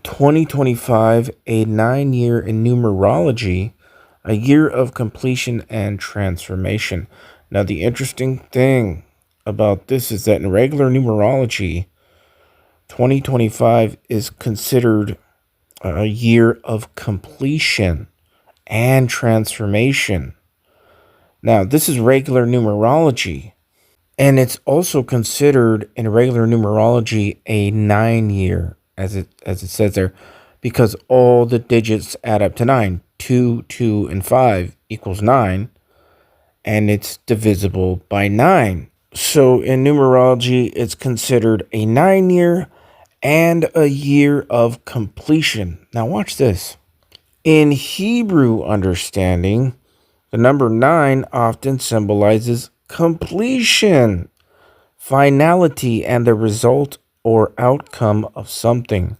2025, a 9-year in numerology, a year of completion and transformation. Now, the interesting thing about this is that in regular numerology, 2025 is considered a year of completion and transformation. Now, this is regular numerology, and it's also considered in regular numerology a 9-year, as it says there, because all the digits add up to 9. 2, 2, and 5 equals 9, and it's divisible by 9. So in numerology, it's considered a 9-year and a year of completion. Now watch this. In Hebrew understanding, the number 9 often symbolizes completion, finality, and the result or outcome of something.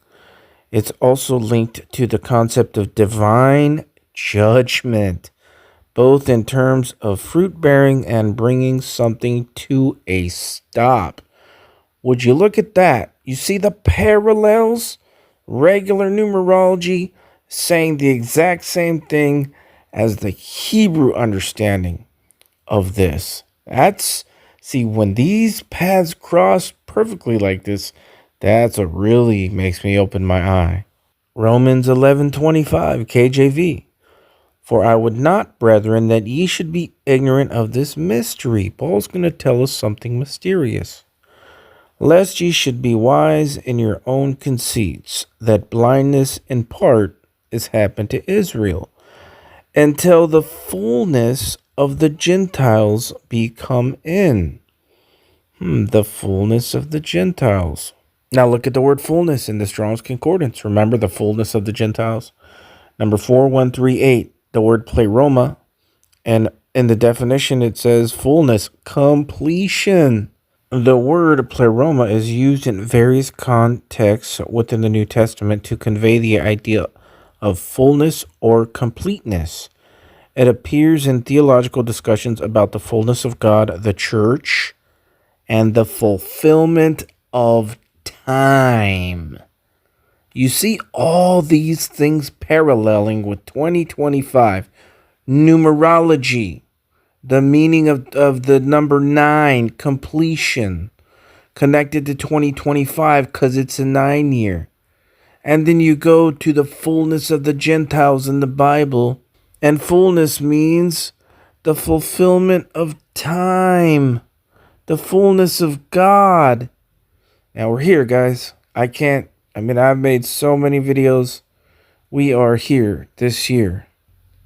It's also linked to the concept of divine judgment, both in terms of fruit bearing and bringing something to a stop. Would you look at that? You see the parallels? Regular numerology saying the exact same thing as the Hebrew understanding of this. See, when these paths cross perfectly like this, that's what really makes me open my eye. Romans 11:25 KJV. For I would not, brethren, that ye should be ignorant of this mystery. Paul's going to tell us something mysterious. Lest ye should be wise in your own conceits, that blindness in part is happened to Israel, until the fullness of the Gentiles be come in. The fullness of the Gentiles. Now look at the word fullness in the Strong's Concordance. Remember the fullness of the Gentiles? Number 4138, the word pleroma. And in the definition, it says fullness, completion. The word pleroma is used in various contexts within the New Testament to convey the idea of fullness or completeness. It appears in theological discussions about the fullness of God, the church, and the fulfillment of time. You see all these things paralleling with 2025. Numerology, the meaning of the number 9, completion, connected to 2025 because it's a 9-year. And then you go to the fullness of the Gentiles in the Bible, and fullness means the fulfillment of time, the fullness of God. Now we're here, guys. I've made so many videos. We are here this year.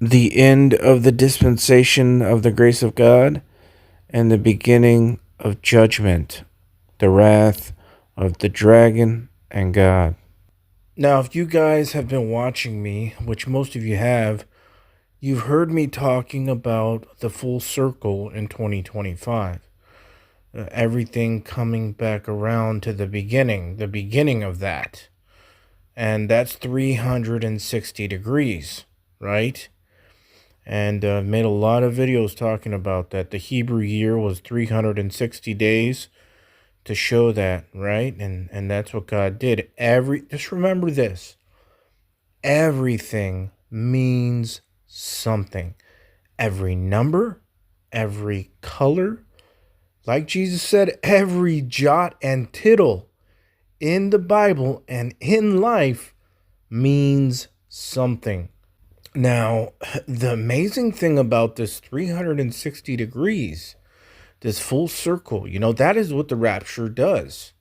The end of the dispensation of the grace of God and the beginning of judgment, the wrath of the dragon and God. Now, if you guys have been watching me, which most of you have, you've heard me talking about the full circle in 2025. Everything coming back around to the beginning of that. And that's 360 degrees, right? And I've made a lot of videos talking about that. The Hebrew year was 360 days to show that, right? And that's what God did. Just remember this. Everything means something. Every number, every color, like Jesus said, every jot and tittle in the Bible and in life means something. Now, the amazing thing about this 360 degrees, this full circle, that is what the rapture does,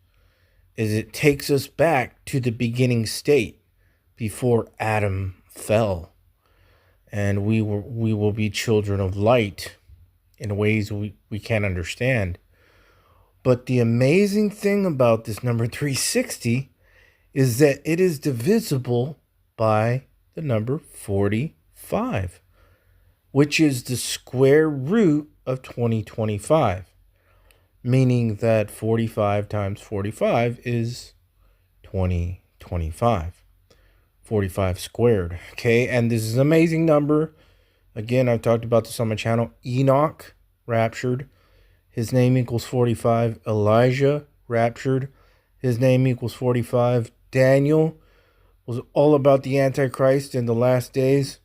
is it takes us back to the beginning state before Adam fell. And we will be children of light in ways we can't understand. But the amazing thing about this number 360 is that it is divisible by the number 45, which is the square root of 2025, meaning that 45 times 45 is 2025, 45 squared, okay? And this is an amazing number. Again, I've talked about this on my channel. Enoch, raptured, his name equals 45. Elijah, raptured, his name equals 45. Daniel, was all about the Antichrist in the last days,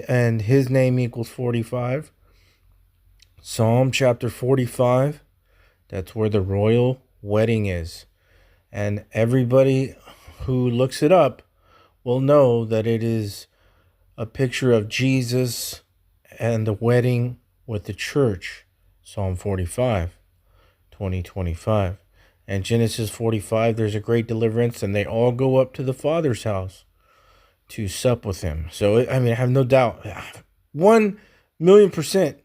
and his name equals 45. Psalm chapter 45, that's where the royal wedding is. And everybody who looks it up will know that it is a picture of Jesus and the wedding with the church. Psalm 45, 2025. And Genesis 45, there's a great deliverance, and they all go up to the Father's house to sup with him. So, I have no doubt. 1,000,000%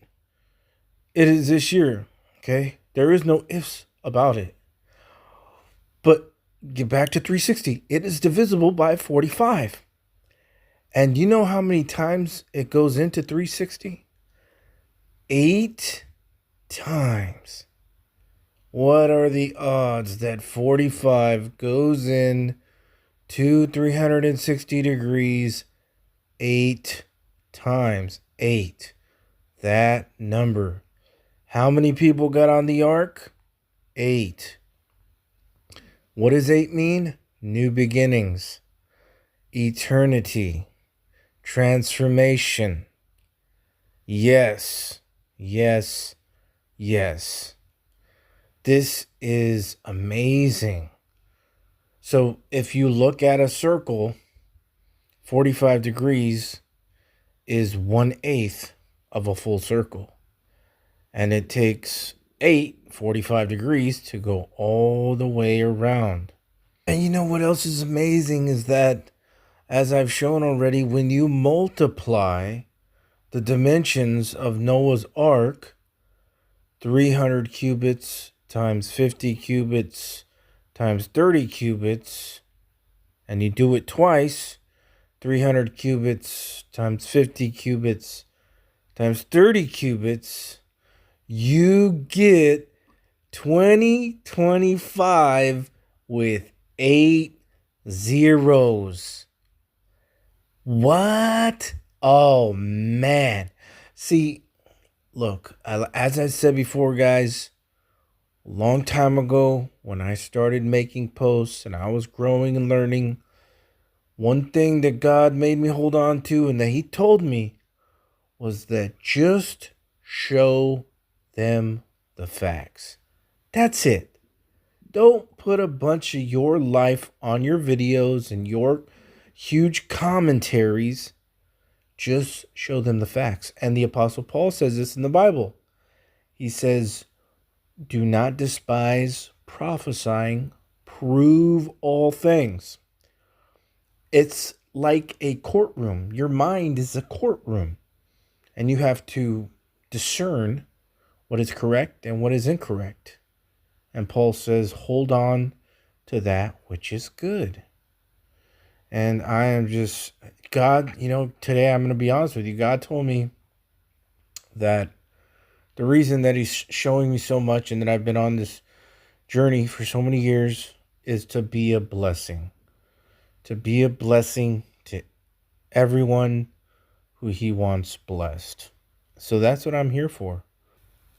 it is this year. Okay? There is no ifs about it. But get back to 360. It is divisible by 45. And you know how many times it goes into 360? 8 times. What are the odds that 45 goes in to 360 degrees 8 times? 8. That number. How many people got on the ark? 8. What does 8 mean? New beginnings, eternity, transformation. Yes, yes, yes. This is amazing. So if you look at a circle, 45 degrees is 1/8 of a full circle. And it takes 45 degrees to go all the way around. And you know what else is amazing is that, as I've shown already, when you multiply the dimensions of Noah's Ark, 300 cubits times 50 cubits times 30 cubits, and you do it twice, 300 cubits times 50 cubits times 30 cubits, you get 2025 with 8 zeros. What? Oh, man. See, look, as I said before, guys, a long time ago when I started making posts and I was growing and learning, one thing that God made me hold on to and that he told me was that just show them the facts. That's it. Don't put a bunch of your life on your videos and your huge commentaries. Just show them the facts. And the Apostle Paul says this in the Bible. He says, do not despise prophesying. Prove all things. It's like a courtroom. Your mind is a courtroom. And you have to discern what is correct and what is incorrect. And Paul says, hold on to that which is good. And I am just, God, today I'm going to be honest with you. God told me that the reason that he's showing me so much and that I've been on this journey for so many years is to be a blessing. To be a blessing to everyone who he wants blessed. So that's what I'm here for.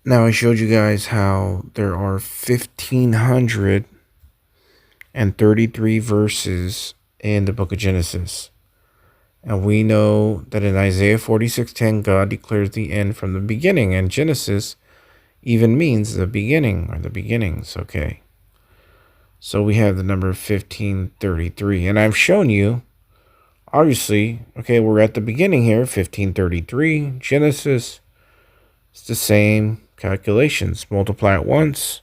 Now, I showed you guys how there are 1,533 verses in the book of Genesis. And we know that in Isaiah 46:10, God declares the end from the beginning. And Genesis even means the beginning or the beginnings, okay? So we have the number 1533. And I've shown you, obviously, okay, we're at the beginning here, 1533, Genesis. It's the same calculations. Multiply it once.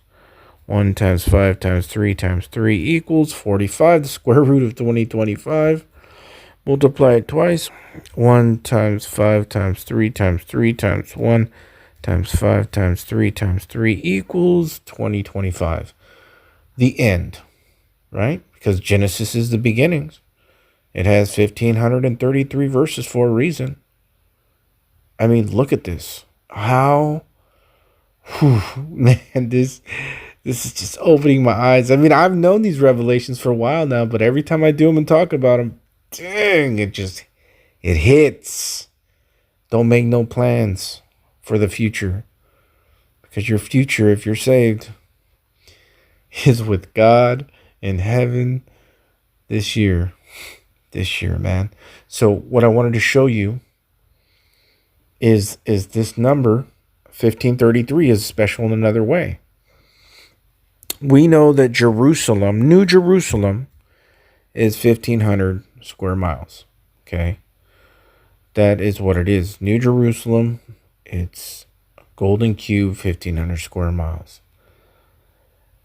1 times 5 times 3 times 3 equals 45, the square root of 2025. Multiply it twice. 1 times 5 times 3 times 3 times 1 times 5 times 3 times 3 equals 2025. The end, right? Because Genesis is the beginnings. It has 1,533 verses for a reason. I mean, look at this. How, man, this is just opening my eyes. I mean, I've known these revelations for a while now, but every time I do them and talk about them, dang, it hits. Don't make no plans for the future, because your future, if you're saved, is with God in heaven this year. this year, man. So what I wanted to show you is this number 1533 is special in another way. We know that Jerusalem, New Jerusalem, is 1,500 square miles. Okay, that is what it is. New Jerusalem, it's a golden cube, 1,500 square miles.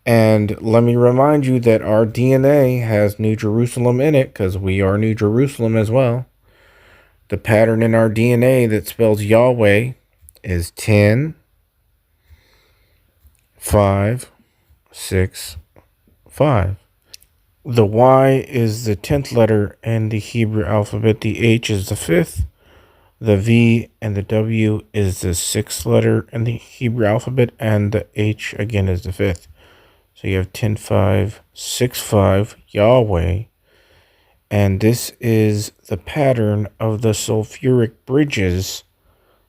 And let me remind you that our DNA has New Jerusalem in it because we are New Jerusalem as well. The pattern in our DNA that spells Yahweh is 10, 5, 6, 5. The Y is the 10th letter in the Hebrew alphabet. The H is the 5th. The V and the W is the 6th letter in the Hebrew alphabet. And the H again is the 5th. So you have 10, 5, 6, 5, Yahweh. And this is the pattern of the sulfuric bridges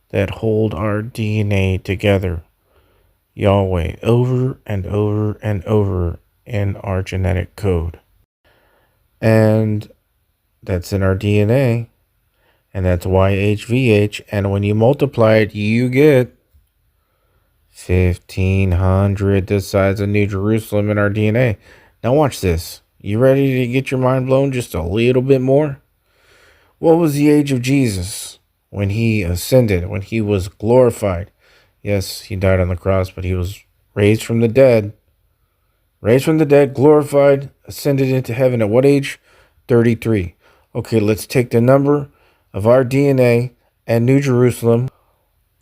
that hold our DNA together. Yahweh, over and over and over in our genetic code. And that's in our DNA. And that's YHVH. And when you multiply it, you get 1,500, the size of New Jerusalem in our DNA. Now watch this. You ready to get your mind blown just a little bit more? What was the age of Jesus when he ascended, when he was glorified? Yes, he died on the cross, but he was raised from the dead. Raised from the dead, glorified, ascended into heaven at what age? 33. Okay, let's take the number of our DNA and New Jerusalem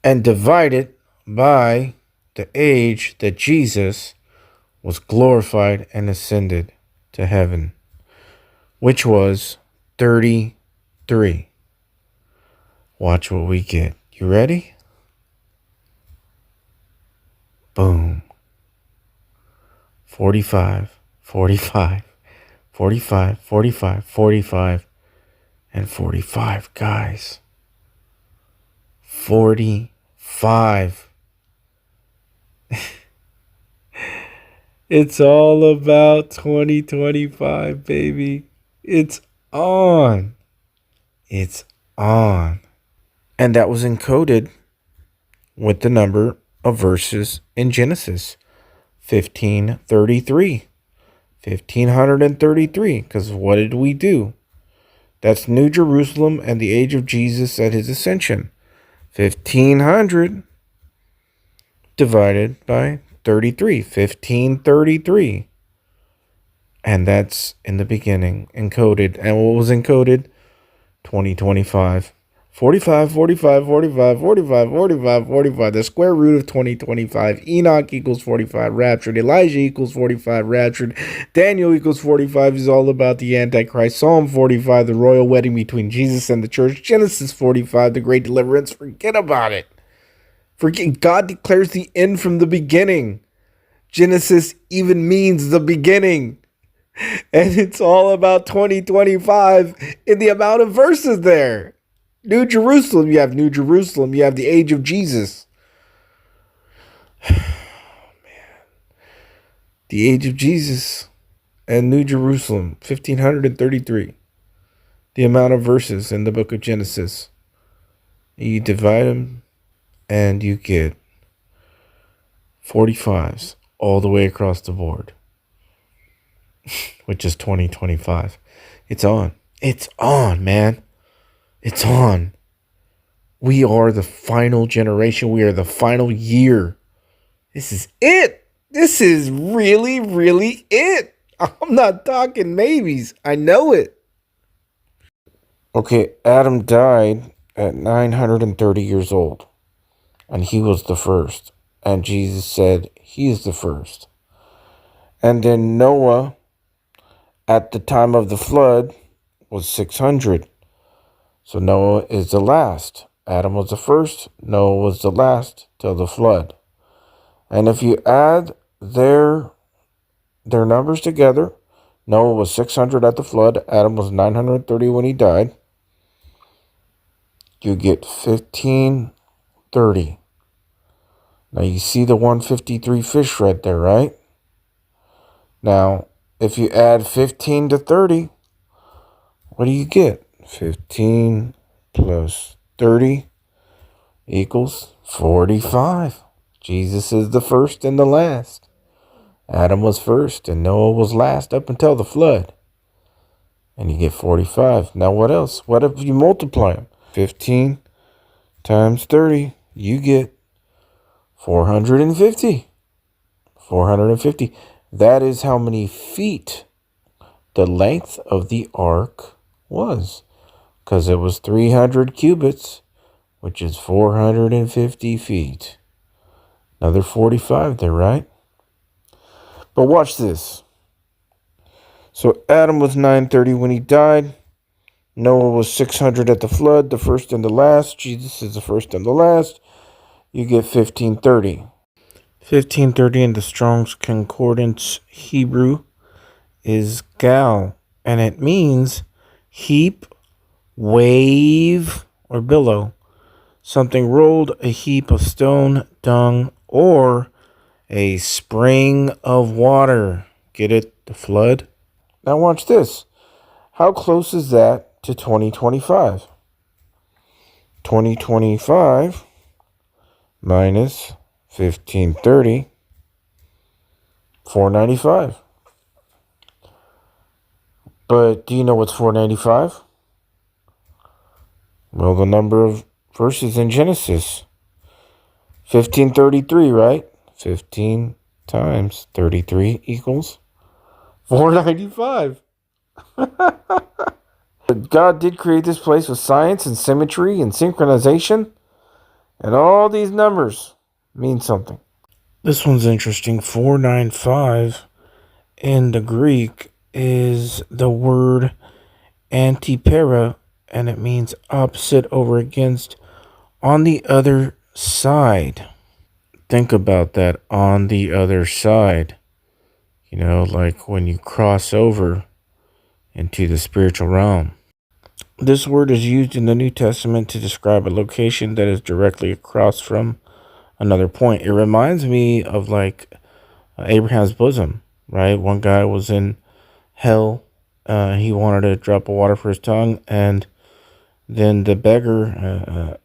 and divide it by the age that Jesus was glorified and ascended to heaven, which was 33. Watch what we get. You ready? Boom. 45, 45, 45, 45, 45, and 45, guys. 45. It's all about 2025, baby. It's on. It's on. And that was encoded with the number of verses in Genesis. 1533. 1533. Because what did we do? That's New Jerusalem and the age of Jesus at his ascension. 1500 divided by 33. 1533. And that's in the beginning encoded. And what was encoded? 2025. 45, 45, 45, 45, 45, 45. The square root of 2025. Enoch equals 45 raptured. Elijah equals 45 raptured. Daniel equals 45 is all about the Antichrist. Psalm 45, the royal wedding between Jesus and the church. Genesis 45, the great deliverance. Forget about it. Forget. God declares the end from the beginning. Genesis even means the beginning. And it's all about 2025 in the amount of verses there. New Jerusalem, you have New Jerusalem, you have the age of Jesus. Oh, man. The age of Jesus and New Jerusalem, 1533. The amount of verses in the book of Genesis. You divide them and you get 45s all the way across the board. Which is 2025. It's on. It's on, man. It's on. We are the final generation. We are the final year. This is it. This is really, really it. I'm not talking maybes. I know it. Okay, Adam died at 930 years old. And he was the first. And Jesus said he is the first. And then Noah, at the time of the flood, was 600. So Noah is the last. Adam was the first. Noah was the last till the flood. And if you add their numbers together, Noah was 600 at the flood. Adam was 930 when he died. You get 1530. Now you see the 153 fish right there, right? Now, if you add 15 to 30, what do you get? 15 plus 30 equals 45. Jesus is the first and the last. Adam was first and Noah was last up until the flood. And you get 45. Now what else? What if you multiply them? 15 times 30, you get 450. 450. That is how many feet the length of the ark was. Because it was 300 cubits, which is 450 feet. Another 45 there, right? But watch this. So Adam was 930 when he died. Noah was 600 at the flood, the first and the last. Jesus is the first and the last. You get 1530. 1530 in the Strong's Concordance Hebrew is gal, and it means heap, wave, or billow. Something rolled, a heap of stone, dung, or a spring of water. Get it? The flood. Now watch this. How close is that to 2025? 2025 minus 1530, 495. But do you know what's 495? Well, the number of verses in Genesis. 1533, right? 15 times 33 equals 495. God did create this place with science and symmetry and synchronization. And all these numbers mean something. This one's interesting. 495 in the Greek is the word Antiper, and it means opposite, over, against, on the other side. Think about that, on the other side. You know, like when you cross over into the spiritual realm. This word is used in the New Testament to describe a location that is directly across from another point. It reminds me of like Abraham's bosom, right? One guy was in hell. He wanted a drop of water for his tongue, and then the beggar,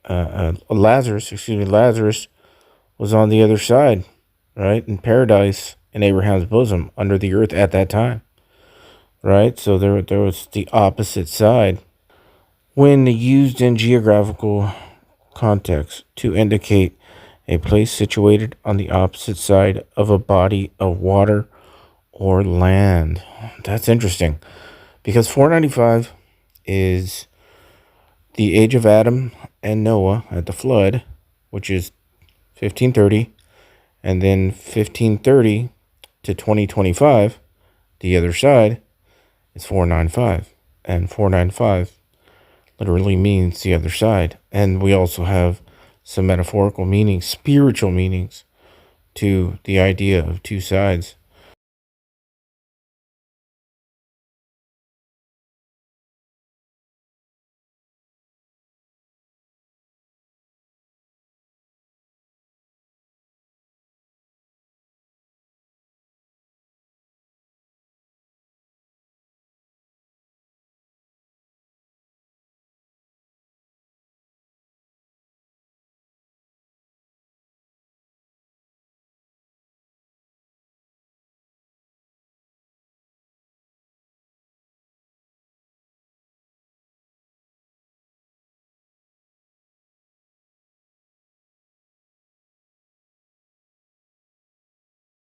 Lazarus was on the other side, right? In paradise in Abraham's bosom, under the earth at that time, right? So there was the opposite side. When used in geographical context to indicate a place situated on the opposite side of a body of water or land. That's interesting, because 495 is the age of Adam and Noah at the flood, which is 1530, and then 1530 to 2025, the other side, is 495, and 495 literally means the other side. And we also have some metaphorical meanings, spiritual meanings, to the idea of two sides.